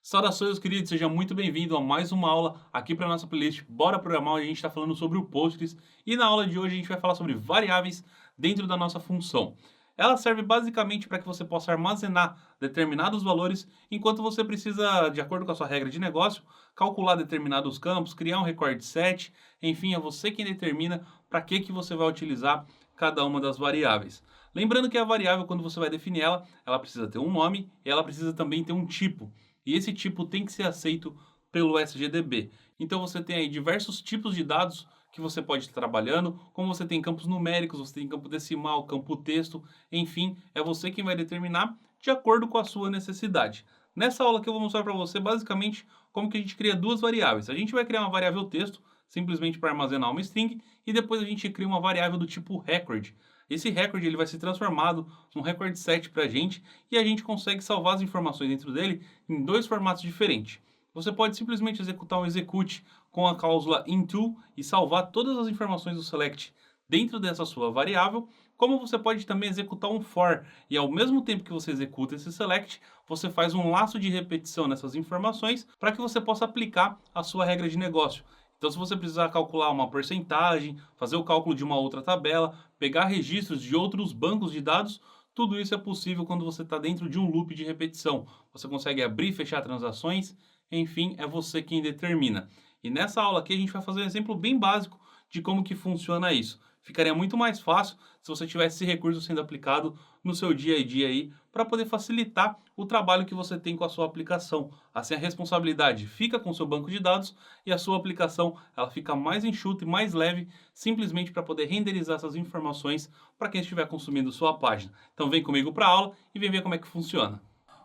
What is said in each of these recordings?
Saudações, queridos, seja muito bem-vindo a mais uma aula aqui para a nossa playlist Bora Programar, onde a gente está falando sobre o Postgres. E na aula de hoje a gente vai falar sobre variáveis dentro da nossa função. Ela serve basicamente para que você possa armazenar determinados valores, enquanto você precisa, de acordo com a sua regra de negócio, calcular determinados campos, criar um record set, enfim, é você quem determina para que você vai utilizar cada uma das variáveis. Lembrando que a variável, quando você vai definir ela precisa ter um nome e ela precisa também ter um tipo. E esse tipo tem que ser aceito pelo SGDB. Então você tem aí diversos tipos de dados que você pode estar trabalhando, como você tem campos numéricos, você tem campo decimal, campo texto, enfim, é você quem vai determinar de acordo com a sua necessidade. Nessa aula que eu vou mostrar para você basicamente como que a gente cria duas variáveis. A gente vai criar uma variável texto, simplesmente para armazenar uma string, e depois a gente cria uma variável do tipo record. Esse record ele vai ser transformado num record set para a gente e a gente consegue salvar as informações dentro dele em dois formatos diferentes. Você pode simplesmente executar um execute com a cláusula into e salvar todas as informações do select dentro dessa sua variável, como você pode também executar um for e ao mesmo tempo que você executa esse select, você faz um laço de repetição nessas informações para que você possa aplicar a sua regra de negócio. Então, se você precisar calcular uma porcentagem, fazer o cálculo de uma outra tabela, pegar registros de outros bancos de dados, tudo isso é possível quando você está dentro de um loop de repetição. Você consegue abrir e fechar transações, enfim, é você quem determina. E nessa aula aqui a gente vai fazer um exemplo bem básico de como que funciona isso. Ficaria muito mais fácil se você tivesse esse recurso sendo aplicado no seu dia a dia aí, para poder facilitar o trabalho que você tem com a sua aplicação. Assim a responsabilidade fica com o seu banco de dados e a sua aplicação ela fica mais enxuta e mais leve, simplesmente para poder renderizar essas informações para quem estiver consumindo sua página. Então vem comigo para a aula e vem ver como é que funciona.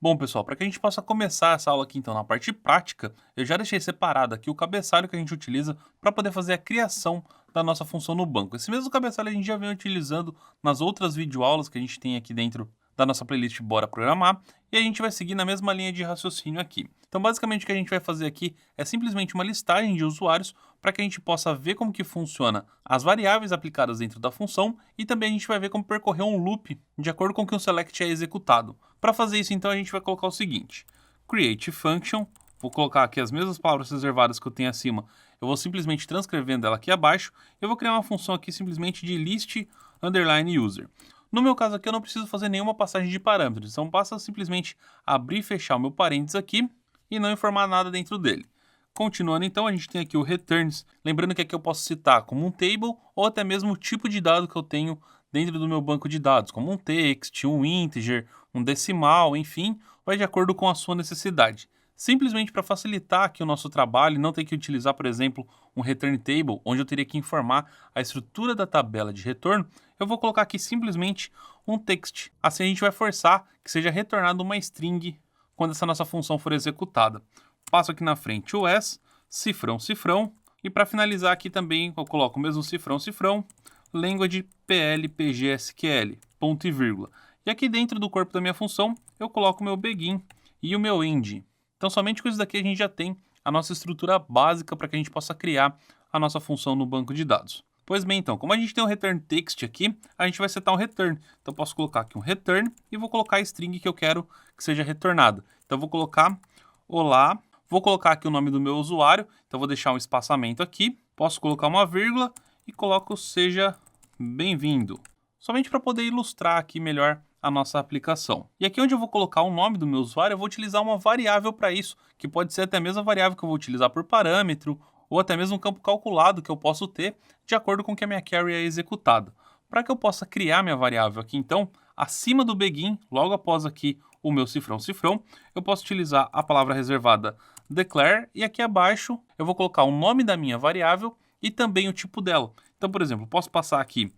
Bom, pessoal, para que a gente possa começar essa aula aqui, então, na parte prática, eu já deixei separado aqui o cabeçalho que a gente utiliza para poder fazer a criação da nossa função no banco. Esse mesmo cabeçalho a gente já vem utilizando nas outras videoaulas que a gente tem aqui dentro da nossa playlist Bora Programar, e a gente vai seguir na mesma linha de raciocínio aqui. Então, basicamente, o que a gente vai fazer aqui é simplesmente uma listagem de usuários para que a gente possa ver como que funciona as variáveis aplicadas dentro da função e também a gente vai ver como percorrer um loop de acordo com que o select é executado. Para fazer isso, então, a gente vai colocar o seguinte: create function, vou colocar aqui as mesmas palavras reservadas que eu tenho acima, eu vou simplesmente transcrevendo ela aqui abaixo, eu vou criar uma função aqui simplesmente de list underline user. No meu caso aqui, eu não preciso fazer nenhuma passagem de parâmetros, então basta simplesmente abrir e fechar o meu parênteses aqui e não informar nada dentro dele. Continuando então, a gente tem aqui o returns, lembrando que aqui eu posso citar como um table ou até mesmo o tipo de dado que eu tenho dentro do meu banco de dados, como um text, um integer, um decimal, enfim, vai de acordo com a sua necessidade. Simplesmente para facilitar aqui o nosso trabalho e não ter que utilizar, por exemplo, um return table, onde eu teria que informar a estrutura da tabela de retorno, eu vou colocar aqui simplesmente um text. Assim a gente vai forçar que seja retornado uma string quando essa nossa função for executada. Passo aqui na frente o s, cifrão, cifrão, e para finalizar aqui também eu coloco o mesmo cifrão, cifrão, language pl pgsql, ponto e vírgula. E aqui dentro do corpo da minha função eu coloco o meu begin e o meu end. Então somente com isso daqui a gente já tem a nossa estrutura básica para que a gente possa criar a nossa função no banco de dados. Pois bem, então, como a gente tem um return text aqui, a gente vai setar um return. Então, eu posso colocar aqui um return e vou colocar a string que eu quero que seja retornada. Então, eu vou colocar olá, vou colocar aqui o nome do meu usuário, então vou deixar um espaçamento aqui, posso colocar uma vírgula e coloco seja bem-vindo. Somente para poder ilustrar aqui melhor a nossa aplicação. E aqui onde eu vou colocar o nome do meu usuário, eu vou utilizar uma variável para isso, que pode ser até a mesma variável que eu vou utilizar por parâmetro, ou até mesmo um campo calculado que eu posso ter de acordo com que a minha query é executada. Para que eu possa criar minha variável aqui, então, acima do begin, logo após aqui o meu cifrão, cifrão, eu posso utilizar a palavra reservada declare, e aqui abaixo eu vou colocar o nome da minha variável e também o tipo dela. Então, por exemplo, posso passar aqui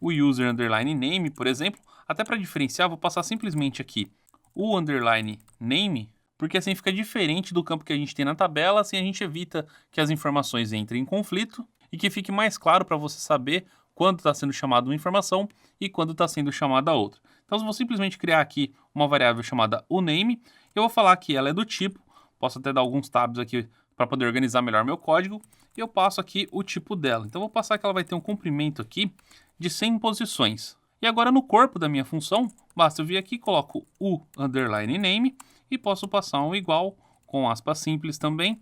o user underline name, por exemplo, até para diferenciar, vou passar simplesmente aqui o underline name, porque assim fica diferente do campo que a gente tem na tabela, assim a gente evita que as informações entrem em conflito e que fique mais claro para você saber quando está sendo chamada uma informação e quando está sendo chamada outra. Então, eu vou simplesmente criar aqui uma variável chamada uname, eu vou falar que ela é do tipo, posso até dar alguns tabs aqui para poder organizar melhor meu código, e eu passo aqui o tipo dela. Então, eu vou passar que ela vai ter um comprimento aqui de 100 posições. E agora no corpo da minha função, basta eu vir aqui, coloco o underline name e posso passar um igual com aspas simples também,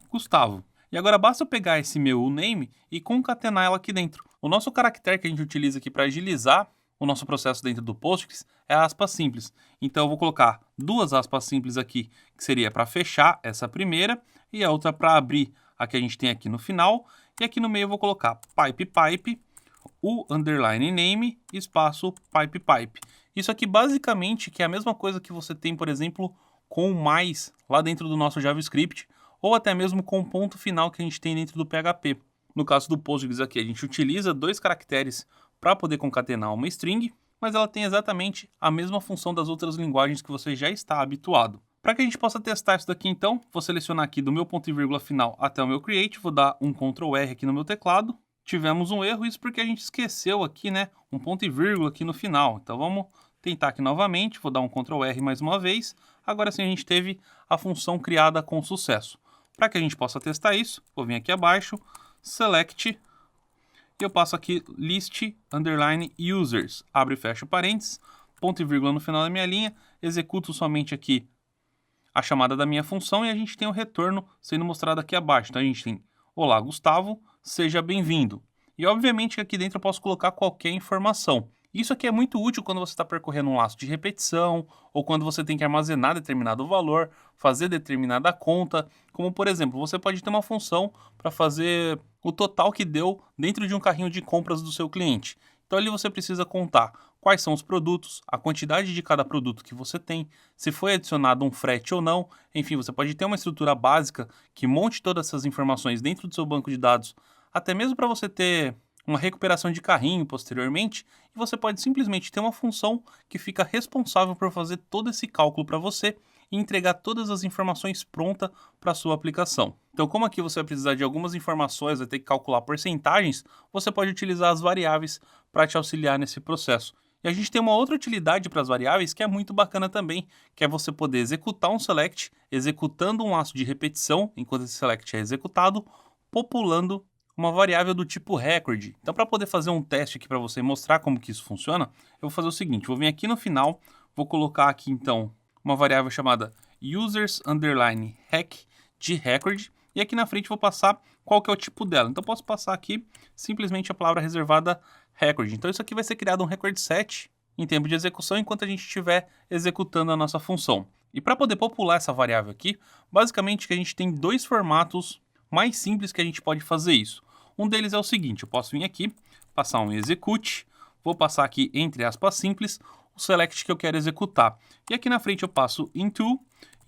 Gustavo. E agora basta eu pegar esse meu name e concatenar ela aqui dentro. O nosso caractere que a gente utiliza aqui para agilizar o nosso processo dentro do Postgres é a aspa simples. Então eu vou colocar duas aspas simples aqui, que seria para fechar essa primeira e a outra para abrir a que a gente tem aqui no final. E aqui no meio eu vou colocar pipe, o underline name, espaço pipe. Isso aqui basicamente que é a mesma coisa que você tem, por exemplo, com o mais lá dentro do nosso JavaScript, ou até mesmo com o ponto final que a gente tem dentro do PHP. No caso do Postgres aqui, a gente utiliza dois caracteres para poder concatenar uma string, mas ela tem exatamente a mesma função das outras linguagens que você já está habituado. Para que a gente possa testar isso daqui então, vou selecionar aqui do meu ponto e vírgula final até o meu create, vou dar um Ctrl R aqui no meu teclado. Tivemos um erro, isso porque a gente esqueceu aqui, né, um ponto e vírgula aqui no final. Então vamos tentar aqui novamente, vou dar um Ctrl R mais uma vez. Agora sim a gente teve a função criada com sucesso. Para que a gente possa testar isso, vou vir aqui abaixo, select, e eu passo aqui list underline users, abre e fecha parênteses, ponto e vírgula no final da minha linha, executo somente aqui a chamada da minha função e a gente tem o retorno sendo mostrado aqui abaixo. Então a gente tem, olá Gustavo, seja bem-vindo. E obviamente aqui dentro eu posso colocar qualquer informação. Isso aqui é muito útil quando você está percorrendo um laço de repetição ou quando você tem que armazenar determinado valor, fazer determinada conta, como por exemplo, você pode ter uma função para fazer o total que deu dentro de um carrinho de compras do seu cliente. Então ali você precisa contar quais são os produtos, a quantidade de cada produto que você tem, se foi adicionado um frete ou não, enfim, você pode ter uma estrutura básica que monte todas essas informações dentro do seu banco de dados, até mesmo para você ter uma recuperação de carrinho posteriormente, e você pode simplesmente ter uma função que fica responsável por fazer todo esse cálculo para você e entregar todas as informações prontas para a sua aplicação. Então, como aqui você vai precisar de algumas informações, vai ter que calcular porcentagens, você pode utilizar as variáveis para te auxiliar nesse processo. E a gente tem uma outra utilidade para as variáveis que é muito bacana também, que é você poder executar um select, executando um laço de repetição enquanto esse select é executado, populando uma variável do tipo record. Então, para poder fazer um teste aqui para você mostrar como que isso funciona, eu vou fazer o seguinte, vou vir aqui no final, vou colocar aqui então uma variável chamada users underline hack de record, e aqui na frente vou passar qual que é o tipo dela. Então, posso passar aqui simplesmente a palavra reservada record. Então, isso aqui vai ser criado um record set em tempo de execução enquanto a gente estiver executando a nossa função. E para poder popular essa variável aqui, basicamente que a gente tem dois formatos mais simples que a gente pode fazer isso. Um deles é o seguinte, eu posso vir aqui, passar um execute, vou passar aqui entre aspas simples, o select que eu quero executar. E aqui na frente eu passo into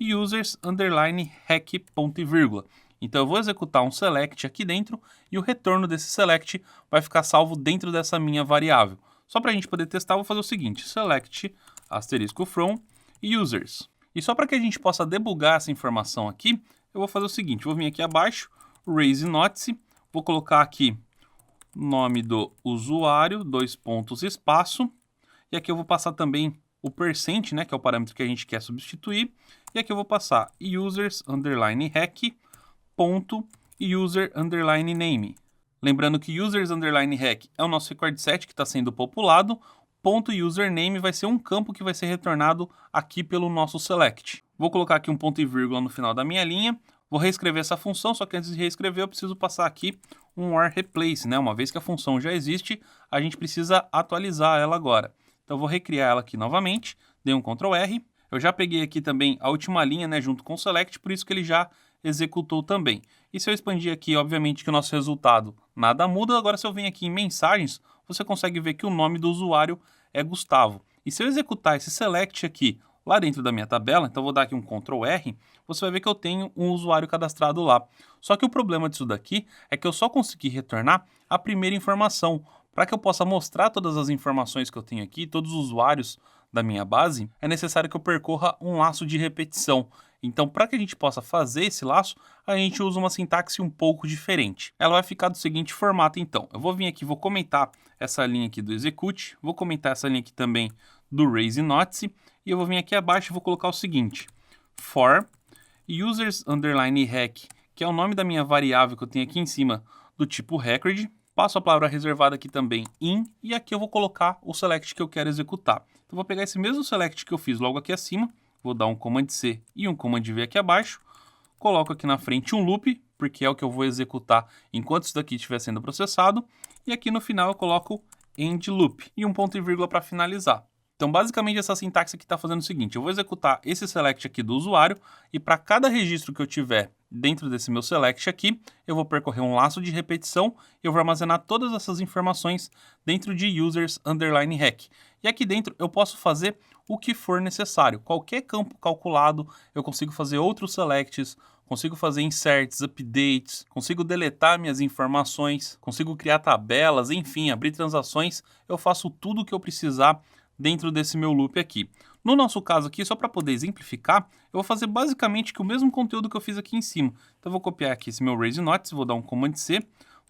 users underline hack ponto e vírgula. Então eu vou executar um select aqui dentro e o retorno desse select vai ficar salvo dentro dessa minha variável. Só para a gente poder testar, eu vou fazer o seguinte, select asterisco from users. E só para que a gente possa debugar essa informação aqui, eu vou fazer o seguinte, vou vir aqui abaixo, raise notice, vou colocar aqui nome do usuário, dois pontos, espaço, e aqui eu vou passar também o percent, né, que é o parâmetro que a gente quer substituir, e aqui eu vou passar users underline hack ponto user underline name. Lembrando que users underline hack é o nosso record set que está sendo populado, ponto username vai ser um campo que vai ser retornado aqui pelo nosso select. Vou colocar aqui um ponto e vírgula no final da minha linha, vou reescrever essa função, só que antes de reescrever eu preciso passar aqui um or replace, né? Uma vez que a função já existe, a gente precisa atualizar ela agora. Então eu vou recriar ela aqui novamente, dei um Ctrl R, eu já peguei aqui também a última linha, né, junto com o select, por isso que ele já executou também. E se eu expandir aqui, obviamente que o nosso resultado nada muda, agora se eu venho aqui em mensagens, você consegue ver que o nome do usuário é Gustavo. E se eu executar esse select aqui lá dentro da minha tabela, então vou dar aqui um Ctrl R, você vai ver que eu tenho um usuário cadastrado lá. Só que o problema disso daqui é que eu só consegui retornar a primeira informação. Para que eu possa mostrar todas as informações que eu tenho aqui, todos os usuários da minha base, é necessário que eu percorra um laço de repetição. Então, para que a gente possa fazer esse laço, a gente usa uma sintaxe um pouco diferente. Ela vai ficar do seguinte formato, então. Eu vou vir aqui, vou comentar essa linha aqui do execute, vou comentar essa linha aqui também do raise notice, e eu vou vir aqui abaixo e vou colocar o seguinte, for users underline hack, que é o nome da minha variável que eu tenho aqui em cima do tipo record, passo a palavra reservada aqui também in, e aqui eu vou colocar o select que eu quero executar. Então, eu vou pegar esse mesmo select que eu fiz logo aqui acima, vou dar um Command C e um Command V aqui abaixo, coloco aqui na frente um loop, porque é o que eu vou executar enquanto isso daqui estiver sendo processado, e aqui no final eu coloco end loop e um ponto e vírgula para finalizar. Então, basicamente, essa sintaxe aqui está fazendo o seguinte: eu vou executar esse select aqui do usuário e para cada registro que eu tiver dentro desse meu select aqui, eu vou percorrer um laço de repetição e eu vou armazenar todas essas informações dentro de users_hack. E aqui dentro eu posso fazer o que for necessário. Qualquer campo calculado, eu consigo fazer outros selects, consigo fazer inserts, updates, consigo deletar minhas informações, consigo criar tabelas, enfim, abrir transações. Eu faço tudo o que eu precisar dentro desse meu loop aqui. No nosso caso aqui, só para poder exemplificar, eu vou fazer basicamente o mesmo conteúdo que eu fiz aqui em cima. Então eu vou copiar aqui esse meu raise notes, vou dar um Command C,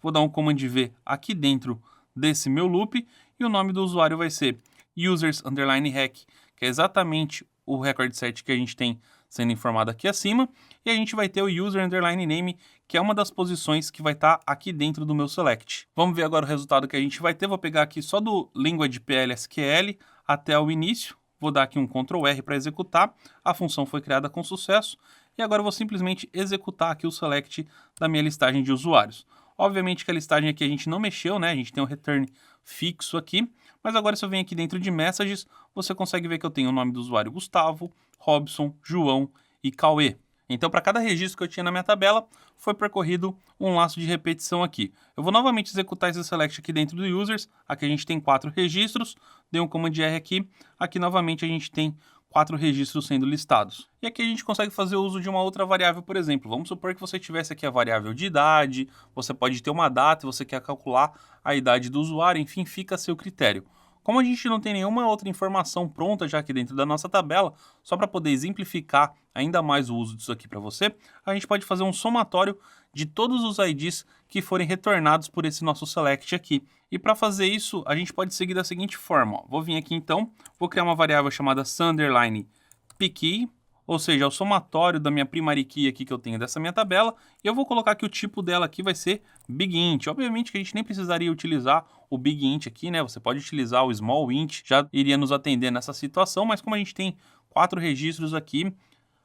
vou dar um Command V aqui dentro desse meu loop e o nome do usuário vai ser users_hack, que é exatamente o record set que a gente tem sendo informado aqui acima, e a gente vai ter o user_name, que é uma das posições que vai estar aqui dentro do meu select. Vamos ver agora o resultado que a gente vai ter. Vou pegar aqui só do language PL/SQL até o início, vou dar aqui um Ctrl R para executar, a função foi criada com sucesso, e agora eu vou simplesmente executar aqui o select da minha listagem de usuários. Obviamente que a listagem aqui a gente não mexeu, né? A gente tem um return fixo aqui, mas agora se eu venho aqui dentro de messages, você consegue ver que eu tenho o nome do usuário Gustavo, Robson, João e Cauê. Então, para cada registro que eu tinha na minha tabela, foi percorrido um laço de repetição aqui. Eu vou novamente executar esse select aqui dentro do users. Aqui a gente tem 4 registros, dei um Command R aqui. Aqui novamente a gente tem 4 registros sendo listados. E aqui a gente consegue fazer uso de uma outra variável, por exemplo. Vamos supor que você tivesse aqui a variável de idade, você pode ter uma data e você quer calcular a idade do usuário, enfim, fica a seu critério. Como a gente não tem nenhuma outra informação pronta já aqui dentro da nossa tabela, só para poder exemplificar ainda mais o uso disso aqui para você, a gente pode fazer um somatório de todos os IDs que forem retornados por esse nosso select aqui. E para fazer isso, a gente pode seguir da seguinte forma. Vou vir aqui então, vou criar uma variável chamada sum_pkey, ou seja, o somatório da minha primary key aqui que eu tenho dessa minha tabela, e eu vou colocar que o tipo dela aqui vai ser bigInt. Obviamente que a gente nem precisaria utilizar o bigInt aqui, né? Você pode utilizar o smallInt, já iria nos atender nessa situação, mas como a gente tem 4 registros aqui,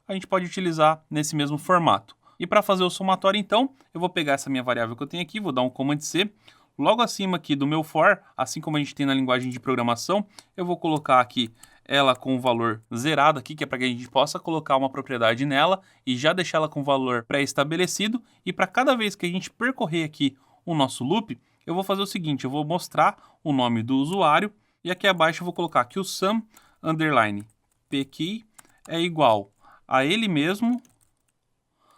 a gente pode utilizar nesse mesmo formato. E para fazer o somatório, então, eu vou pegar essa minha variável que eu tenho aqui, vou dar um Command C, logo acima aqui do meu for, assim como a gente tem na linguagem de programação, eu vou colocar aqui ela com o valor zerado aqui, que é para que a gente possa colocar uma propriedade nela e já deixar ela com valor pré-estabelecido. E para cada vez que a gente percorrer aqui o nosso loop, eu vou fazer o seguinte, eu vou mostrar o nome do usuário e aqui abaixo eu vou colocar que o sum_pkey é igual a ele mesmo,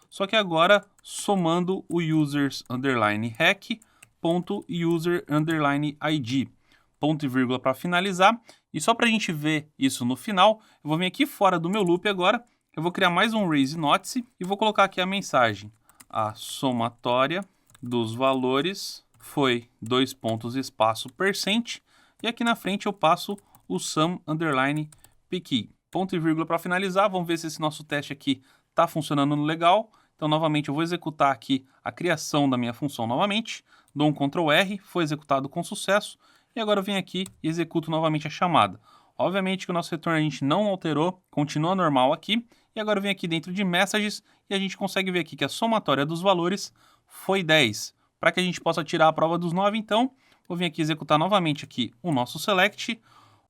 só que agora somando o users_hack.user_id. Ponto e vírgula para finalizar. E só para a gente ver isso no final, eu vou vir aqui fora do meu loop agora, eu vou criar mais um raise notice e vou colocar aqui a mensagem. A somatória dos valores foi 2 pontos espaço %, e aqui na frente eu passo o sum_pkey. Ponto e vírgula para finalizar, vamos ver se esse nosso teste aqui está funcionando legal. Então, novamente, eu vou executar aqui a criação da minha função novamente, dou um Ctrl R, foi executado com sucesso, e agora eu venho aqui e executo novamente a chamada. Obviamente que o nosso retorno a gente não alterou, continua normal aqui, e agora eu venho aqui dentro de Messages, e a gente consegue ver aqui que a somatória dos valores foi 10. Para que a gente possa tirar a prova dos 9, então, vou vir aqui executar novamente aqui o nosso select,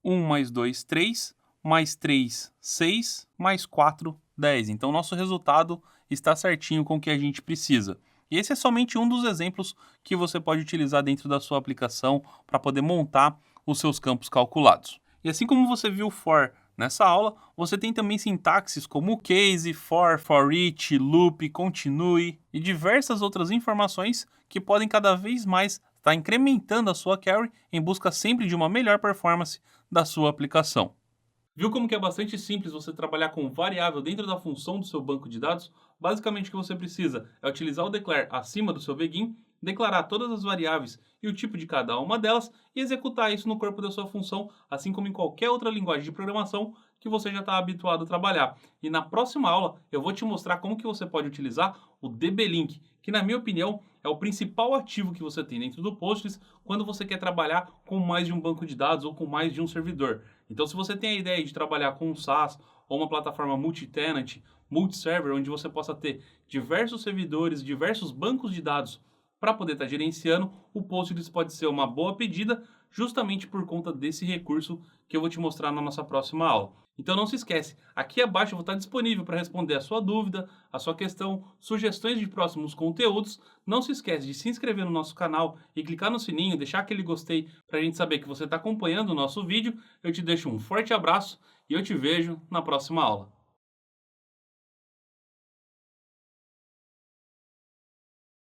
1 mais 2, 3, mais 3, 6, mais 4, 10. Então, o nosso resultado está certinho com o que a gente precisa. E esse é somente um dos exemplos que você pode utilizar dentro da sua aplicação para poder montar os seus campos calculados. E assim como você viu o for nessa aula, você tem também sintaxes como case, for each, loop, continue e diversas outras informações que podem cada vez mais estar incrementando a sua query em busca sempre de uma melhor performance da sua aplicação. Viu como que é bastante simples você trabalhar com variável dentro da função do seu banco de dados? Basicamente o que você precisa é utilizar o declare acima do seu begin, declarar todas as variáveis e o tipo de cada uma delas e executar isso no corpo da sua função, assim como em qualquer outra linguagem de programação que você já está habituado a trabalhar. E na próxima aula eu vou te mostrar como que você pode utilizar o dblink, que na minha opinião é o principal ativo que você tem dentro do Postgres quando você quer trabalhar com mais de um banco de dados ou com mais de um servidor. Então, se você tem a ideia de trabalhar com um SaaS ou uma plataforma multi-tenant multi-server, onde você possa ter diversos servidores, diversos bancos de dados para poder estar gerenciando, o Postgres pode ser uma boa pedida justamente por conta desse recurso que eu vou te mostrar na nossa próxima aula. Então não se esquece, aqui abaixo eu vou estar disponível para responder a sua dúvida, a sua questão, sugestões de próximos conteúdos. Não se esquece de se inscrever no nosso canal e clicar no sininho, deixar aquele gostei para a gente saber que você está acompanhando o nosso vídeo. Eu te deixo um forte abraço e eu te vejo na próxima aula.